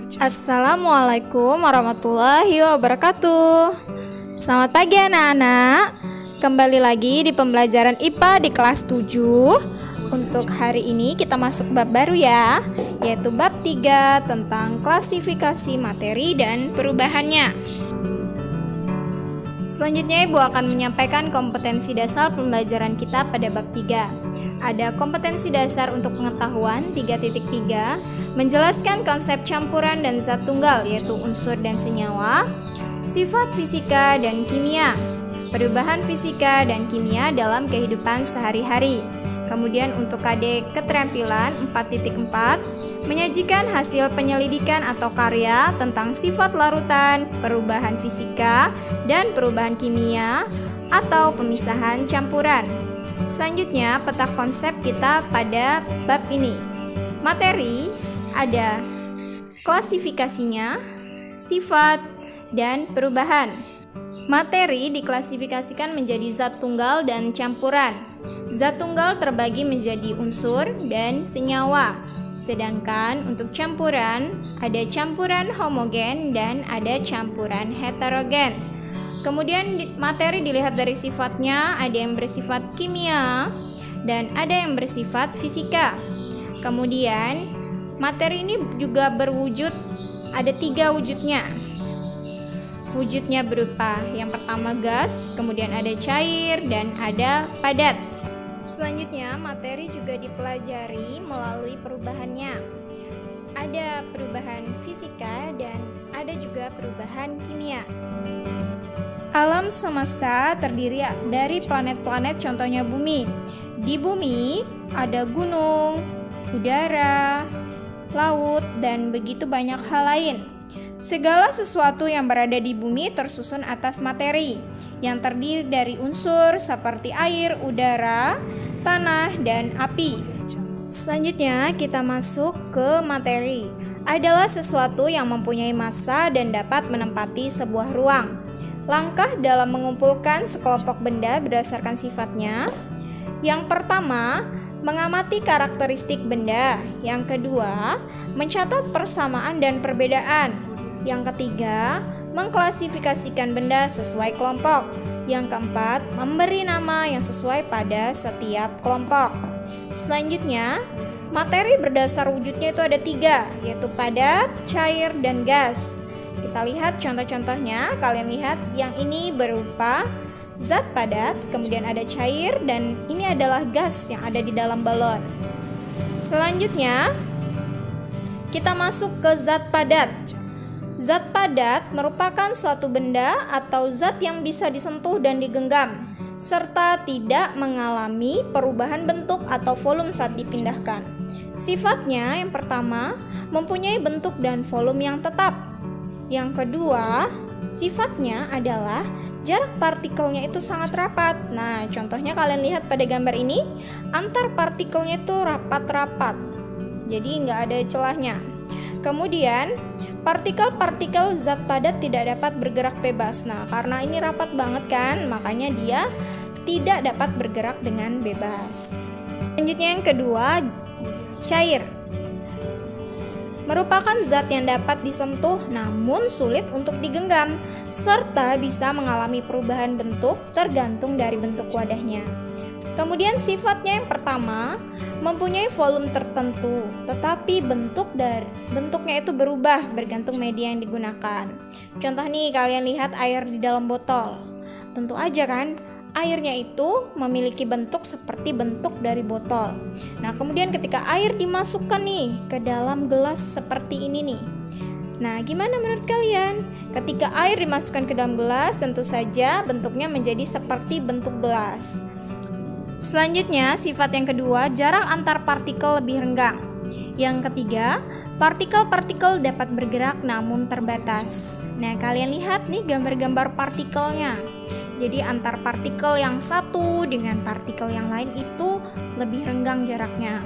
Assalamualaikum warahmatullahi wabarakatuh. Selamat pagi anak-anak. Kembali lagi di pembelajaran IPA di kelas 7. Untuk hari ini kita masuk bab baru ya, yaitu bab 3 tentang klasifikasi materi dan perubahannya. Selanjutnya Ibu akan menyampaikan kompetensi dasar pembelajaran kita pada bab 3. Ada kompetensi dasar untuk pengetahuan 3.3, menjelaskan konsep campuran dan zat tunggal yaitu unsur dan senyawa, sifat fisika dan kimia, perubahan fisika dan kimia dalam kehidupan sehari-hari. Kemudian untuk KD keterampilan 4.4, menyajikan hasil penyelidikan atau karya tentang sifat larutan, perubahan fisika, dan perubahan kimia atau pemisahan campuran. Selanjutnya, peta konsep kita pada bab ini. Materi ada klasifikasinya, sifat, dan perubahan. Materi diklasifikasikan menjadi zat tunggal dan campuran. Zat tunggal terbagi menjadi unsur dan senyawa. Sedangkan untuk campuran, ada campuran homogen dan ada campuran heterogen. Kemudian materi dilihat dari sifatnya, ada yang bersifat kimia dan ada yang bersifat fisika. Kemudian materi ini juga berwujud, ada 3 wujudnya. Wujudnya berupa yang pertama gas, kemudian ada cair dan ada padat. Selanjutnya materi juga dipelajari melalui perubahannya. Ada perubahan fisika dan ada juga perubahan kimia. Alam semesta terdiri dari planet-planet, contohnya bumi. Di bumi ada gunung, udara, laut, dan begitu banyak hal lain. Segala sesuatu yang berada di bumi tersusun atas materi yang terdiri dari unsur seperti air, udara, tanah, dan api. Selanjutnya kita masuk ke materi. Adalah sesuatu yang mempunyai massa dan dapat menempati sebuah ruang. Langkah dalam mengumpulkan sekelompok benda berdasarkan sifatnya. Yang pertama, mengamati karakteristik benda. Yang kedua, mencatat persamaan dan perbedaan. Yang ketiga, mengklasifikasikan benda sesuai kelompok. Yang keempat, memberi nama yang sesuai pada setiap kelompok. Selanjutnya, materi berdasar wujudnya itu ada 3, yaitu padat, cair, dan gas. Kita lihat contoh-contohnya. Kalian lihat yang ini berupa zat padat, kemudian ada cair, dan ini adalah gas yang ada di dalam balon. Selanjutnya kita masuk ke zat padat. Zat padat merupakan suatu benda atau zat yang bisa disentuh dan digenggam, serta tidak mengalami perubahan bentuk atau volume saat dipindahkan. Sifatnya yang pertama, mempunyai bentuk dan volume yang tetap. Yang kedua, sifatnya adalah jarak partikelnya itu sangat rapat. Nah, contohnya kalian lihat pada gambar ini, antar partikelnya itu rapat-rapat, jadi nggak ada celahnya. Kemudian, partikel-partikel zat padat tidak dapat bergerak bebas. Nah, karena ini rapat banget kan, makanya dia tidak dapat bergerak dengan bebas. Selanjutnya yang kedua, cair. Merupakan zat yang dapat disentuh namun sulit untuk digenggam, serta bisa mengalami perubahan bentuk tergantung dari bentuk wadahnya. Kemudian sifatnya yang pertama, mempunyai volume tertentu, tetapi bentuknya itu berubah bergantung media yang digunakan. Contoh nih, kalian lihat air di dalam botol. Tentu aja kan, airnya itu memiliki bentuk seperti bentuk dari botol. Nah, kemudian ketika air dimasukkan nih ke dalam gelas seperti ini nih. Nah, gimana menurut kalian? Ketika air dimasukkan ke dalam gelas, tentu saja bentuknya menjadi seperti bentuk gelas. Selanjutnya, sifat yang kedua, jarak antar partikel lebih renggang. Yang ketiga, partikel-partikel dapat bergerak namun terbatas. Nah, kalian lihat nih gambar-gambar partikelnya. Jadi antar partikel yang satu dengan partikel yang lain itu lebih renggang jaraknya.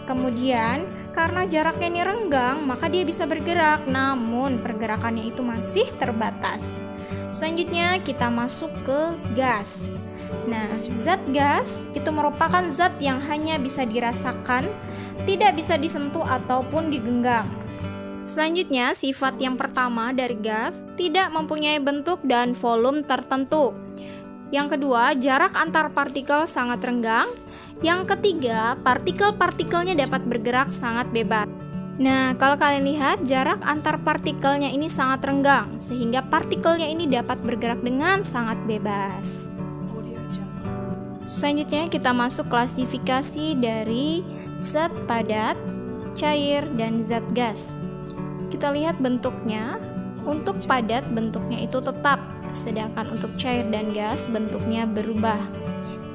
Kemudian karena jaraknya ini renggang, maka dia bisa bergerak, namun pergerakannya itu masih terbatas. Selanjutnya kita masuk ke gas. Nah, zat gas itu merupakan zat yang hanya bisa dirasakan, tidak bisa disentuh ataupun digenggam. Selanjutnya, sifat yang pertama dari gas tidak mempunyai bentuk dan volume tertentu. Yang kedua, jarak antar partikel sangat renggang. Yang ketiga, partikel-partikelnya dapat bergerak sangat bebas. Nah, kalau kalian lihat, jarak antar partikelnya ini sangat renggang, sehingga partikelnya ini dapat bergerak dengan sangat bebas. Selanjutnya, kita masuk klasifikasi dari zat padat, cair, dan zat gas. Kita lihat bentuknya. Untuk padat bentuknya itu tetap, sedangkan untuk cair dan gas bentuknya berubah.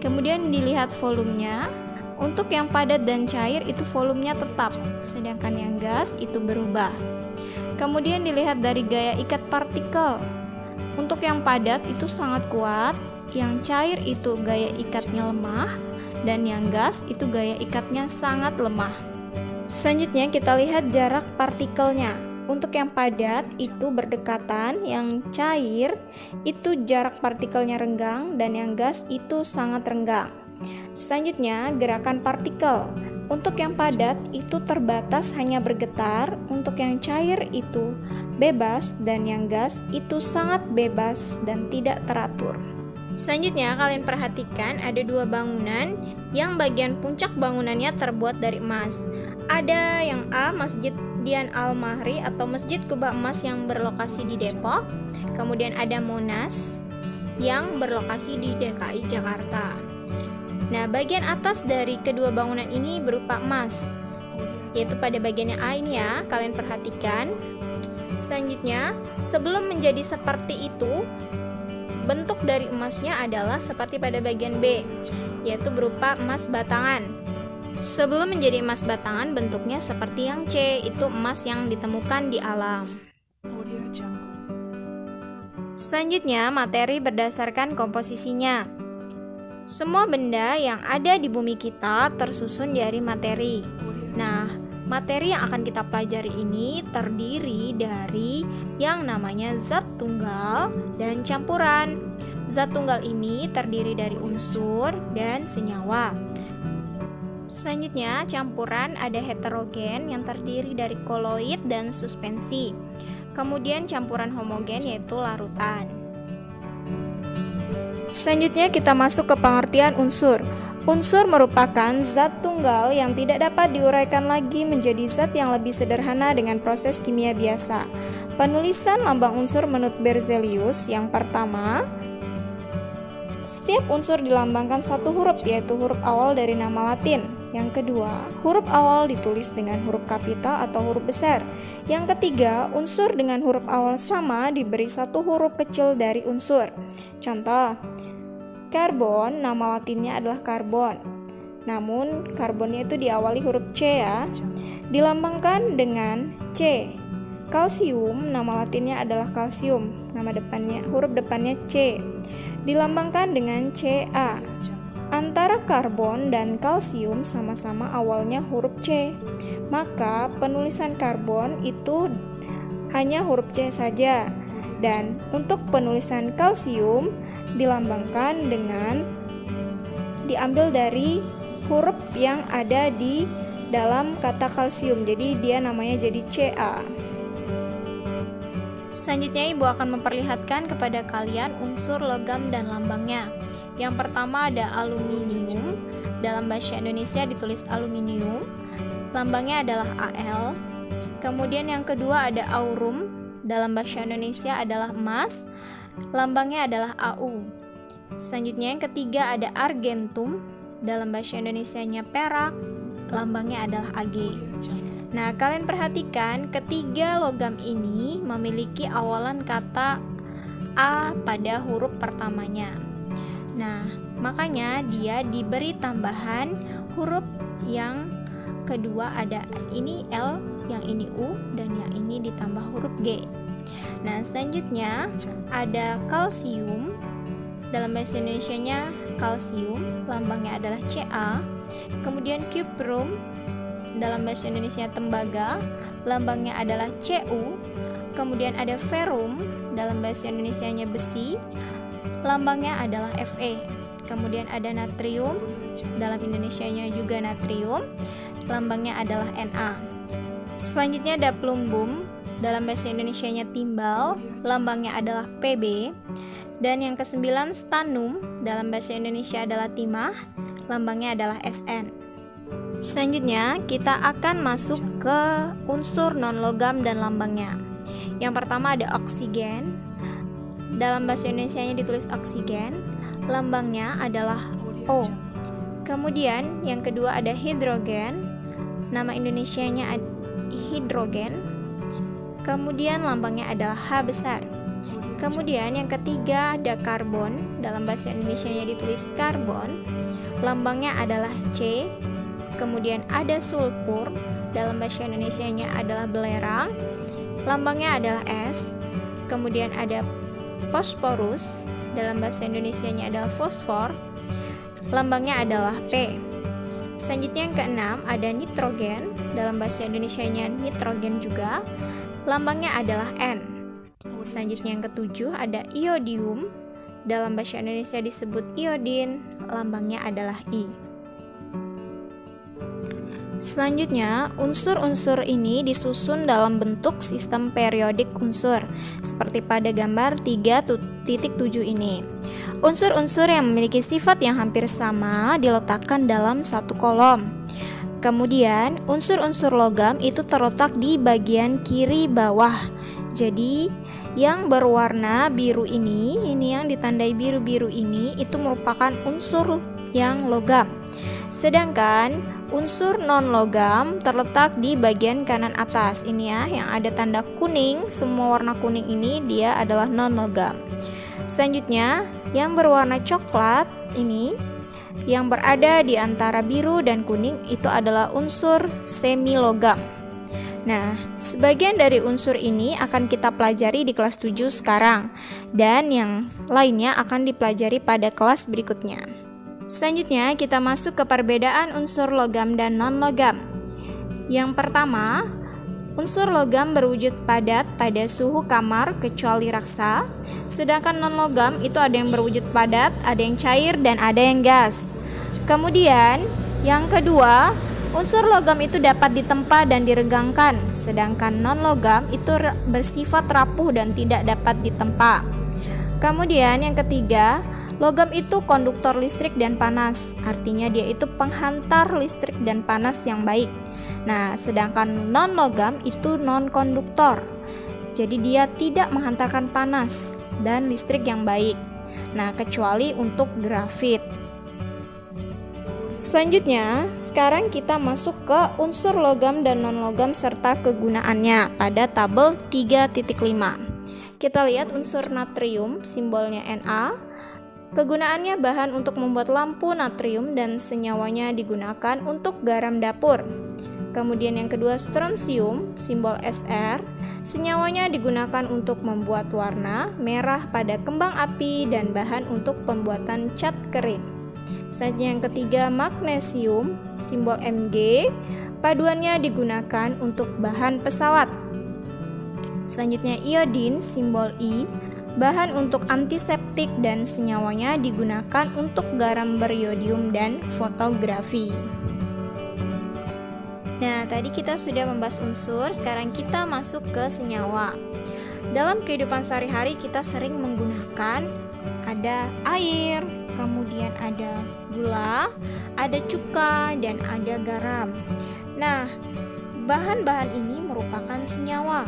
Kemudian dilihat volumenya. Untuk yang padat dan cair itu volumenya tetap, sedangkan yang gas itu berubah. Kemudian dilihat dari gaya ikat partikel. Untuk yang padat itu sangat kuat, yang cair itu gaya ikatnya lemah, dan yang gas itu gaya ikatnya sangat lemah. Selanjutnya kita lihat jarak partikelnya. Untuk yang padat itu berdekatan, yang cair itu jarak partikelnya renggang, dan yang gas itu sangat renggang. Selanjutnya gerakan partikel. Untuk yang padat itu terbatas hanya bergetar, untuk yang cair itu bebas, dan yang gas itu sangat bebas dan tidak teratur. Selanjutnya kalian perhatikan ada dua bangunan yang bagian puncak bangunannya terbuat dari emas. Ada yang A, Masjid Dian Al-Mahri atau Masjid Kubah Emas yang berlokasi di Depok. Kemudian ada Monas yang berlokasi di DKI Jakarta. Nah, bagian atas dari kedua bangunan ini berupa emas, yaitu pada bagian yang A ini ya, kalian perhatikan. Selanjutnya, sebelum menjadi seperti itu, bentuk dari emasnya adalah seperti pada bagian B, yaitu berupa emas batangan. Sebelum menjadi emas batangan, bentuknya seperti yang C, itu emas yang ditemukan di alam. Selanjutnya, materi berdasarkan komposisinya. Semua benda yang ada di bumi kita tersusun dari materi. Nah, materi yang akan kita pelajari ini terdiri dari yang namanya zat tunggal dan campuran. Zat tunggal ini terdiri dari unsur dan senyawa. Selanjutnya, campuran ada heterogen yang terdiri dari koloid dan suspensi. Kemudian campuran homogen yaitu larutan. Selanjutnya kita masuk ke pengertian unsur. Unsur merupakan zat tunggal yang tidak dapat diuraikan lagi menjadi zat yang lebih sederhana dengan proses kimia biasa. Penulisan lambang unsur menurut Berzelius yang pertama, setiap unsur dilambangkan satu huruf, yaitu huruf awal dari nama Latin. Yang kedua, huruf awal ditulis dengan huruf kapital atau huruf besar. Yang ketiga, unsur dengan huruf awal sama diberi satu huruf kecil dari unsur. Contoh, karbon, nama latinnya adalah karbon. Namun, karbonnya itu diawali huruf C ya. Dilambangkan dengan C. Kalsium, nama latinnya adalah kalsium. Huruf depannya C. Dilambangkan dengan Ca. Antara karbon dan kalsium sama-sama awalnya huruf C. Maka penulisan karbon itu hanya huruf C saja. Dan untuk penulisan kalsium dilambangkan dengan diambil dari huruf yang ada di dalam kata kalsium. Jadi dia namanya jadi Ca. Selanjutnya Ibu akan memperlihatkan kepada kalian unsur logam dan lambangnya. Yang pertama ada aluminium, dalam bahasa Indonesia ditulis aluminium, lambangnya adalah Al. Kemudian yang kedua ada aurum, dalam bahasa Indonesia adalah emas, lambangnya adalah Au. Selanjutnya yang ketiga ada argentum, dalam bahasa Indonesianya perak, lambangnya adalah Ag. Nah, kalian perhatikan ketiga logam ini memiliki awalan kata A pada huruf pertamanya. Nah, makanya dia diberi tambahan huruf yang kedua ada ini L, yang ini U, dan yang ini ditambah huruf G. Nah, selanjutnya ada kalsium, dalam bahasa Indonesianya kalsium, lambangnya adalah Ca. Kemudian cuprum, dalam bahasa Indonesia tembaga, lambangnya adalah Cu. Kemudian ada ferrum, dalam bahasa Indonesianya besi, lambangnya adalah Fe. Kemudian ada natrium, dalam Indonesianya juga natrium, lambangnya adalah Na. Selanjutnya ada plumbum, dalam bahasa Indonesianya timbal, lambangnya adalah PB. Dan yang ke-9 stannum, dalam bahasa Indonesia adalah timah, lambangnya adalah SN. Selanjutnya kita akan masuk ke unsur non-logam dan lambangnya. Yang pertama ada oksigen, dalam bahasa Indonesianya ditulis oksigen, lambangnya adalah O. Kemudian yang kedua ada hidrogen, nama Indonesianya hidrogen, kemudian lambangnya adalah H besar. Kemudian yang ketiga ada karbon, dalam bahasa Indonesianya ditulis karbon, lambangnya adalah C. Kemudian ada sulfur, dalam bahasa Indonesianya adalah belerang, lambangnya adalah S. Kemudian ada fosforus, dalam bahasa Indonesianya adalah fosfor, lambangnya adalah P. Selanjutnya yang keenam ada nitrogen, dalam bahasa Indonesianya nitrogen juga, lambangnya adalah N. Selanjutnya yang ketujuh ada iodium, dalam bahasa Indonesia disebut iodin, lambangnya adalah I. Selanjutnya, unsur-unsur ini disusun dalam bentuk sistem periodik unsur, seperti pada gambar 3.7 ini. Unsur-unsur yang memiliki sifat yang hampir sama diletakkan dalam satu kolom. Kemudian, unsur-unsur logam itu terletak di bagian kiri bawah. Jadi, yang berwarna biru ini yang ditandai biru-biru ini, itu merupakan unsur yang logam. Sedangkan unsur non-logam terletak di bagian kanan atas. Ini ya, yang ada tanda kuning, semua warna kuning ini dia adalah non-logam. Selanjutnya, yang berwarna coklat ini, yang berada di antara biru dan kuning, itu adalah unsur semi-logam. Nah, sebagian dari unsur ini akan kita pelajari di kelas 7 sekarang, dan yang lainnya akan dipelajari pada kelas berikutnya. Selanjutnya, kita masuk ke perbedaan unsur logam dan non-logam. Yang pertama, unsur logam berwujud padat pada suhu kamar kecuali raksa, sedangkan non-logam itu ada yang berwujud padat, ada yang cair, dan ada yang gas. Kemudian, yang kedua, unsur logam itu dapat ditempa dan diregangkan, sedangkan non-logam itu bersifat rapuh dan tidak dapat ditempa. Kemudian yang ketiga, logam itu konduktor listrik dan panas, artinya dia itu penghantar listrik dan panas yang baik. Nah, sedangkan non-logam itu non-konduktor, jadi dia tidak menghantarkan panas dan listrik yang baik. Nah, kecuali untuk grafit. Selanjutnya, sekarang kita masuk ke unsur logam dan non-logam serta kegunaannya pada tabel 3.5. Kita lihat unsur natrium, simbolnya Na. Kegunaannya bahan untuk membuat lampu natrium dan senyawanya digunakan untuk garam dapur. Kemudian yang kedua strontium, simbol Sr. Senyawanya digunakan untuk membuat warna merah pada kembang api dan bahan untuk pembuatan cat kering. Selanjutnya yang ketiga magnesium, simbol Mg, paduannya digunakan untuk bahan pesawat. Selanjutnya iodin, simbol I, bahan untuk antiseptik dan senyawanya digunakan untuk garam beriodium dan fotografi. Nah, tadi kita sudah membahas unsur, sekarang kita masuk ke senyawa. Dalam kehidupan sehari-hari kita sering menggunakan ada air, kemudian ada gula, ada cuka, dan ada garam. Nah, bahan-bahan ini merupakan senyawa.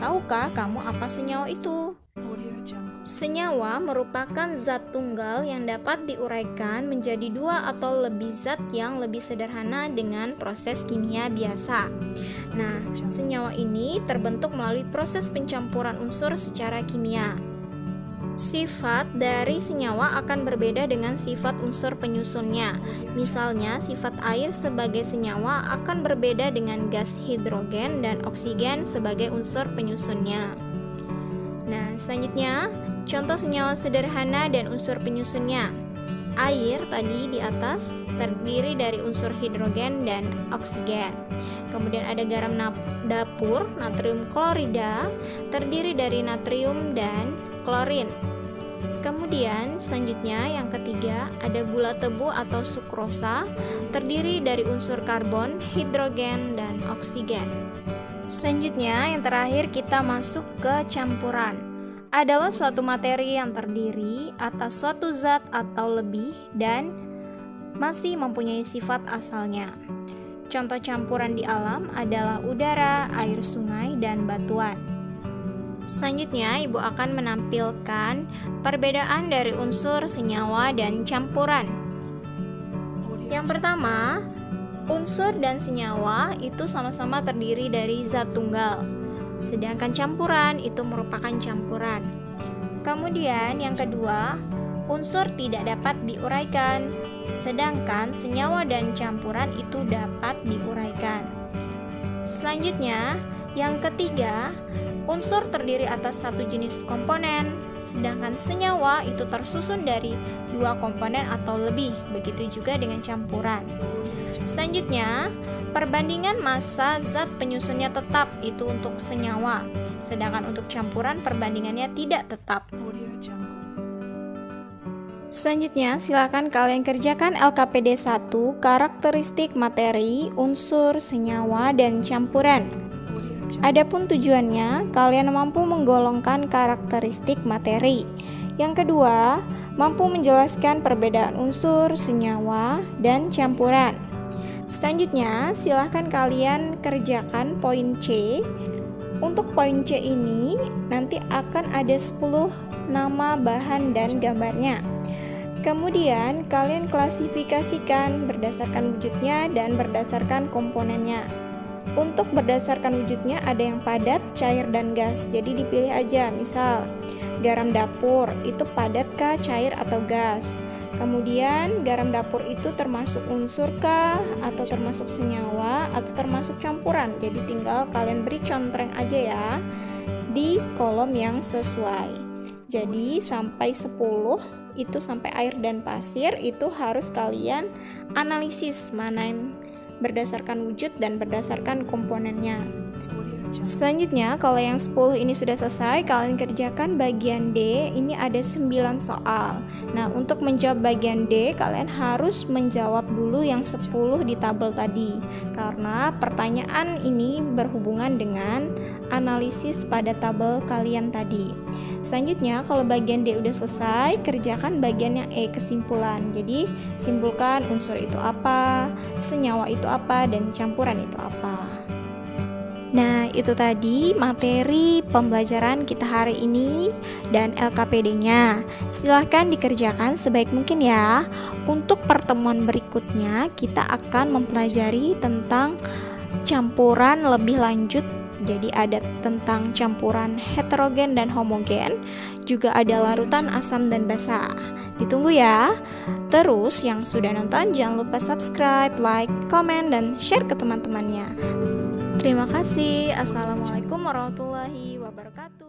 Tahukah kamu apa senyawa itu? Senyawa merupakan zat tunggal yang dapat diuraikan menjadi dua atau lebih zat yang lebih sederhana dengan proses kimia biasa. Nah, senyawa ini terbentuk melalui proses pencampuran unsur secara kimia. Sifat dari senyawa akan berbeda dengan sifat unsur penyusunnya. Misalnya, sifat air sebagai senyawa akan berbeda dengan gas hidrogen dan oksigen sebagai unsur penyusunnya. Nah, selanjutnya, contoh senyawa sederhana dan unsur penyusunnya. Air tadi di atas terdiri dari unsur hidrogen dan oksigen. Kemudian ada garam dapur, natrium klorida, terdiri dari natrium dan klorin. Kemudian selanjutnya yang ketiga ada gula tebu atau sukrosa, terdiri dari unsur karbon, hidrogen, dan oksigen. Selanjutnya, yang terakhir kita masuk ke campuran. Adalah suatu materi yang terdiri atas suatu zat atau lebih dan masih mempunyai sifat asalnya. Contoh campuran di alam adalah udara, air sungai, dan batuan. Selanjutnya, Ibu akan menampilkan perbedaan dari unsur, senyawa, dan campuran. Yang pertama, unsur dan senyawa itu sama-sama terdiri dari zat tunggal, sedangkan campuran itu merupakan campuran. Kemudian yang kedua, unsur tidak dapat diuraikan, sedangkan senyawa dan campuran itu dapat diuraikan. Selanjutnya, yang ketiga, unsur terdiri atas satu jenis komponen, sedangkan senyawa itu tersusun dari dua komponen atau lebih, begitu juga dengan campuran. Selanjutnya, perbandingan massa zat penyusunnya tetap itu untuk senyawa, sedangkan untuk campuran perbandingannya tidak tetap. Selanjutnya, silakan kalian kerjakan LKPD 1, karakteristik materi, unsur, senyawa, dan campuran. Adapun tujuannya, kalian mampu menggolongkan karakteristik materi. Yang kedua, mampu menjelaskan perbedaan unsur, senyawa, dan campuran. Selanjutnya, silahkan kalian kerjakan poin C. Untuk poin C ini, nanti akan ada 10 nama bahan dan gambarnya. Kemudian, kalian klasifikasikan berdasarkan wujudnya dan berdasarkan komponennya. Untuk berdasarkan wujudnya ada yang padat, cair, dan gas. Jadi dipilih aja, misal garam dapur itu padat kah, cair, atau gas. Kemudian garam dapur itu termasuk unsur kah, atau termasuk senyawa, atau termasuk campuran. Jadi tinggal kalian beri contreng aja ya di kolom yang sesuai. Jadi sampai 10 itu sampai air dan pasir itu harus kalian analisis mana yang berdasarkan wujud dan berdasarkan komponennya. Selanjutnya, kalau yang 10 ini sudah selesai, kalian kerjakan bagian D. Ini ada 9 soal. Nah, untuk menjawab bagian D, kalian harus menjawab dulu yang 10 di tabel tadi, karena pertanyaan ini berhubungan dengan analisis pada tabel kalian tadi. Selanjutnya, kalau bagian D udah selesai, kerjakan bagian yang E, kesimpulan. Jadi, simpulkan unsur itu apa, senyawa itu apa, dan campuran itu apa. Nah, itu tadi materi pembelajaran kita hari ini dan LKPD-nya. Silahkan dikerjakan sebaik mungkin ya. Untuk pertemuan berikutnya, kita akan mempelajari tentang campuran lebih lanjut. Jadi ada tentang campuran heterogen dan homogen, juga ada larutan asam dan basa. Ditunggu ya. Terus yang sudah nonton jangan lupa subscribe, like, komen, dan share ke teman-temannya. Terima kasih. Assalamualaikum warahmatullahi wabarakatuh.